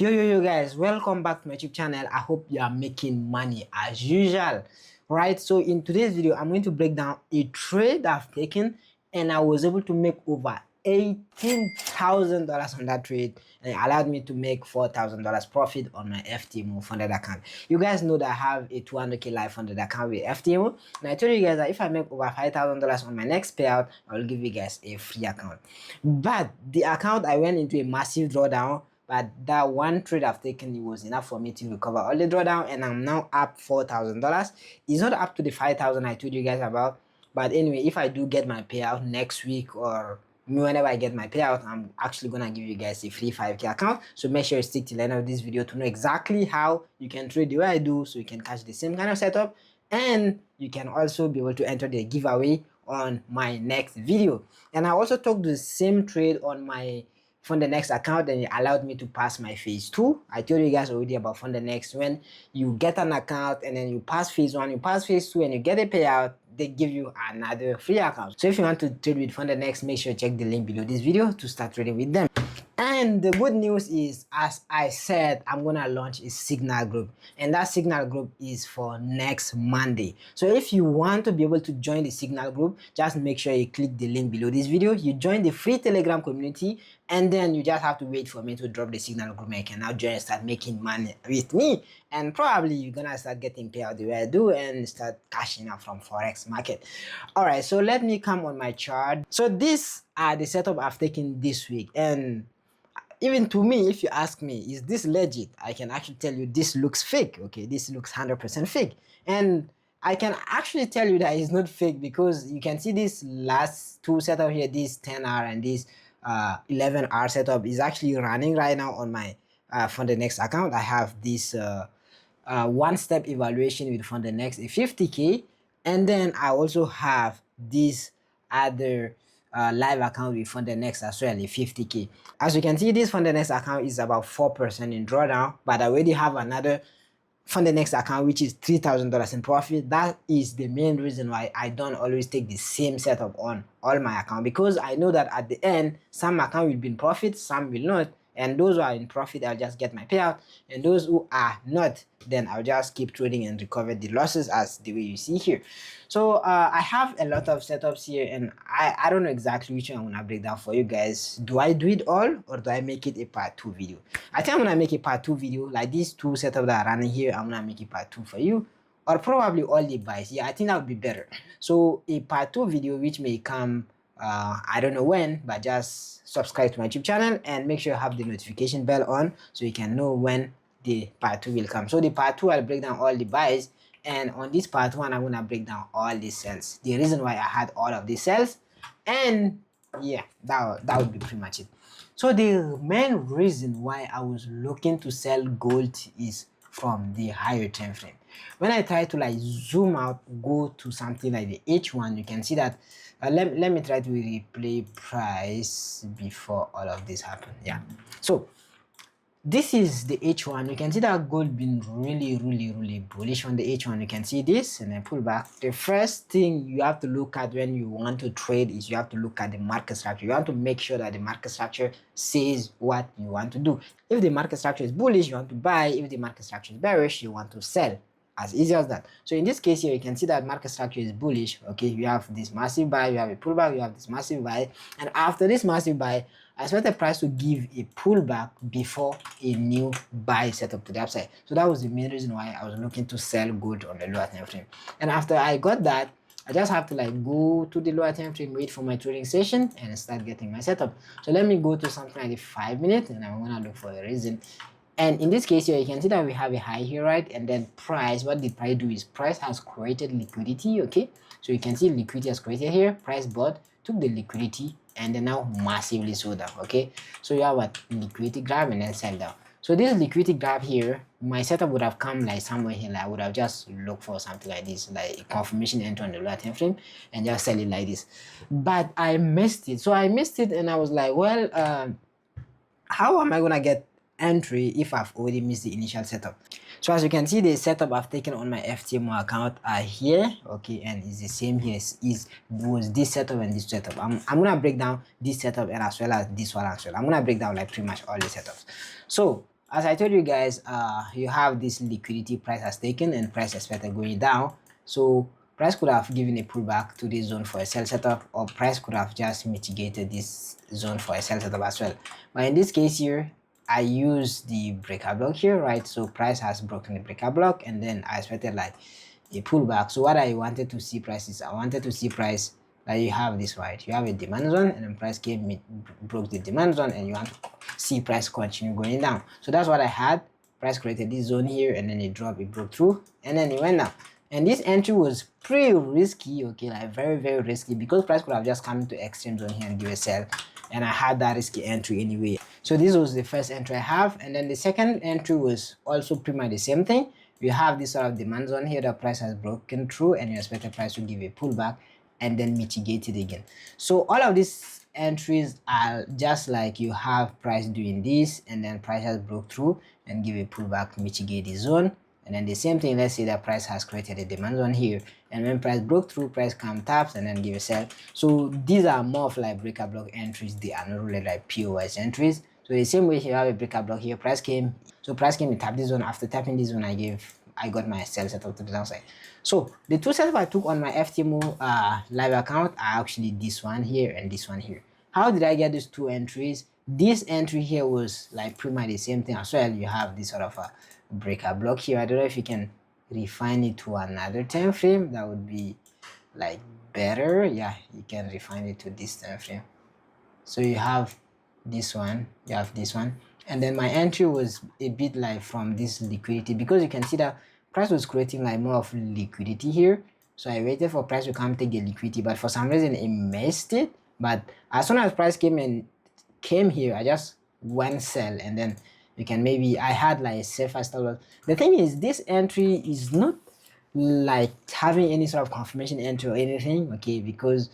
Yo guys, welcome back to my YouTube channel. I hope you are making money as usual, right? So in today's video I'm going to break down a trade I've taken and I was able to make over $18,000 on that trade, and it allowed me to make $4,000 profit on my FTMO funded account. You guys know that I have a 200k live funded account with FTMO, and I told you guys that if I make over $5,000 on my next payout, I will give you guys a free account. But the account, I went into a massive drawdown, but that one trade I've taken, it was enough for me to recover all the drawdown, and I'm now up $4,000. It's not up to the 5,000 I told you guys about, but anyway, if I do get my payout next week or whenever I get my payout, I'm actually gonna give you guys a free 5k account. So make sure you stick till the end of this video to know exactly how you can trade the way I do, so you can catch the same kind of setup, and you can also be able to enter the giveaway on my next video. And I also took the same trade on my Fund the Next account, and it allowed me to pass my phase 2. I told you guys already about Fund the Next. When you get an account and then you pass phase 1, you pass phase 2, and you get a payout, they give you another free account. So if you want to trade with Fund the Next, make sure you check the link below this video to start trading with them. And the good news is, as I said, I'm gonna launch a signal group, and that signal group is for next Monday. So if you want to be able to join the signal group, just make sure you click the link below this video, you join the free Telegram community, and then you just have to wait for me to drop the signal group, and you can now join and start making money with me. And probably you're gonna start getting payout the way I do and start cashing out from Forex market. All right, so let me come on my chart. So these are the setup I've taken this week, and even to me, if you ask me, is this legit? I can actually tell you this looks fake. Okay, this looks 100% fake. And I can actually tell you that it's not fake, because you can see this last two setup here, this 10-hour and this 11-hour setup is actually running right now on my Fund the Next account. I have this one-step evaluation with Fund the Next, a 50k, and then I also have this other live account with Fund the Next as well, a 50k. As you can see, this Fund the Next account is about 4% in drawdown, but I already have another Fund the Next account which is $3,000 in profit. That is the main reason why I don't always take the same setup on all my account, because I know that at the end some account will be in profit, some will not, and those who are in profit, I'll just get my payout, and those who are not, then I'll just keep trading and recover the losses as the way you see here. So I have a lot of setups here, and I don't know exactly which one I'm gonna break down for you guys. Do I do it all, or do I make it a part 2 video? I think I'm gonna make a part 2 video, like these two setups that are running here. I'm gonna make a part 2 for you, or probably all the buys. Yeah, I think that would be better. So a part 2 video which may come I don't know when, but just subscribe to my YouTube channel and make sure you have the notification bell on, so you can know when the part 2 will come. So the part 2, I'll break down all the buys, and on this part 1, I'm gonna break down all the sells, the reason why I had all of these sells, and yeah, that would be pretty much it. So the main reason why I was looking to sell gold is from the higher time frame. When I try to like zoom out, go to something like the H1, you can see that let me try to replay price before all of this happened. Yeah, so this is the H1. You can see that gold been really bullish on the H1. You can see this, and then pull back. The first thing you have to look at when you want to trade is you have to look at the market structure. You want to make sure that the market structure says what you want to do. If the market structure is bullish, you want to buy. If the market structure is bearish, you want to sell. As easy as that. So in this case here, you can see that market structure is bullish. Okay, you have this massive buy, you have a pullback, you have this massive buy, and after this massive buy, I expect the price to give a pullback before a new buy setup to the upside. So that was the main reason why I was looking to sell gold on the lower time frame. And after I got that, I just have to like go to the lower time frame, wait for my trading session, and start getting my setup. So let me go to something like the 5 minute, and I'm gonna look for a reason. And in this case here, you can see that we have a high here, right? And then price, what did price do is price has created liquidity. Okay, so you can see liquidity has created here. Price bought, took the liquidity, and then now massively sold down. Okay, so you have a liquidity grab and then sell down. So this liquidity grab here, my setup would have come like somewhere here. Like I would have just looked for something like this, like a confirmation entry on the lower time frame, and just sell it like this. But I missed it. So I missed it, and I was like, well, how am I gonna get entry if I've already missed the initial setup? So as you can see, the setup I've taken on my FTMO account are here. Okay, and it's the same here. Was this setup and this setup. I'm gonna break down this setup and as well as this one as well. I'm gonna break down like pretty much all the setups. So as I told you guys, you have this liquidity price has taken and price expected going down. So price could have given a pullback to this zone for a sell setup, or price could have just mitigated this zone for a sell setup as well. But in this case here, I use the breaker block here, right? So price has broken the breaker block, and then I expected like a pullback. So what I wanted to see price is, I wanted to see price that you have this, right? You have a demand zone, and then price came, broke the demand zone, and you want to see price continue going down. So that's what I had. Price created this zone here, and then it dropped, it broke through, and then it went down. And this entry was pretty risky, okay, like very, very risky, because price could have just come into extreme zone here and give a sell, and I had that risky entry anyway. So this was the first entry I have, and then the second entry was also pretty much the same thing. You have this sort of demand zone here that price has broken through, and you expect the price to give a pullback and then mitigate it again. So all of these entries are just like you have price doing this, and then price has broke through and give a pullback, mitigate the zone. And then the same thing, let's say that price has created a demand zone here, and when price broke through, price come taps and then give a sell. So these are more of like breaker block entries, they are not really like POS entries. So the same way here, you have a breaker block here, price came, so price came, it tapped this zone. After tapping this zone, I got my sell setup to the downside. So the two setup I took on my FTMO live account are actually this one here and this one here. How did I get these two entries? This entry here was like pretty much the same thing as well. You have this sort of a breaker block here. I don't know if you can refine it to another time frame, that would be like better. Yeah, you can refine it to this time frame. So you have this one, you have this one, and then my entry was a bit like from this liquidity, because you can see that price was creating like more of liquidity here. So I waited for price to come take the liquidity, but for some reason it missed it. But as soon as price came here, I just went sell, and then you can maybe, I had like a safer stop loss. The thing is, this entry is not like having any sort of confirmation entry or anything, okay, because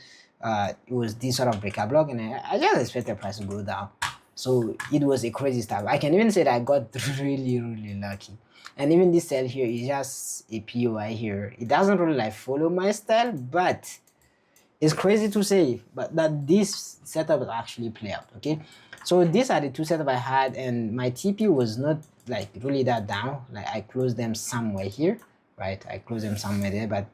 it was this sort of breaker block, and I just expected price to go down. So it was a crazy stuff. I can even say that I got really, really lucky. And even this sell here is just a POI here. It doesn't really like follow my style, but it's crazy to say, but that this setup will actually play out, okay? So these are the two setup I had, and my TP was not like really that down. Like I closed them somewhere here, right? I closed them somewhere there, but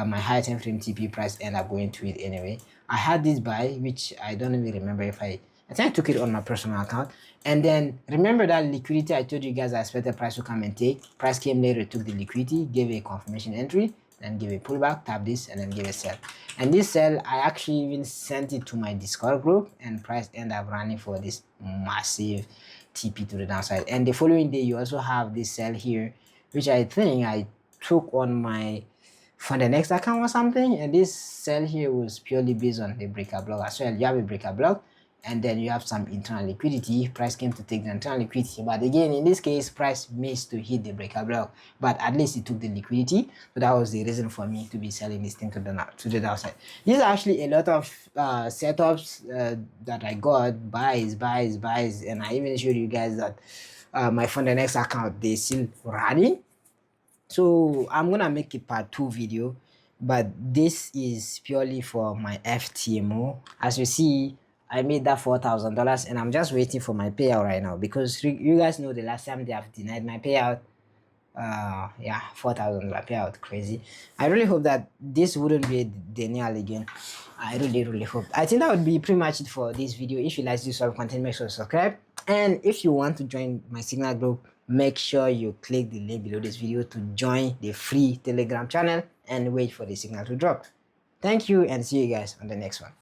my high time frame TP price ended up going to it anyway. I had this buy, which I don't even remember if I think I took it on my personal account. And then remember that liquidity I told you guys I expected price to come and take. Price came later, took the liquidity, gave a confirmation entry, then give a pullback, tap this, and then give a sell. And this sell, I actually even sent it to my Discord group, and price ended up running for this massive TP to the downside. And the following day, you also have this sell here, which I think I took on my for the next account or something. And this sell here was purely based on the breaker block as well. You have a breaker block, and then you have some internal liquidity. Price came to take the internal liquidity, but again in this case price missed to hit the breaker block, but at least it took the liquidity. So that was the reason for me to be selling this thing to the downside. These are actually a lot of setups that I got, buys, and I even showed you guys that my Fund the Next account, they still running. So I'm gonna make a part 2 video, but this is purely for my FTMO. As you see, I made that $4,000, and I'm just waiting for my payout right now, because you guys know the last time they have denied my payout. Yeah, $4,000 payout, crazy. I really hope that this wouldn't be a denial again. I really hope. I think that would be pretty much it for this video. If you like this sort of content, make sure to subscribe, and if you want to join my Signal group, make sure you click the link below this video to join the free Telegram channel and wait for the signal to drop. Thank you, and see you guys on the next one.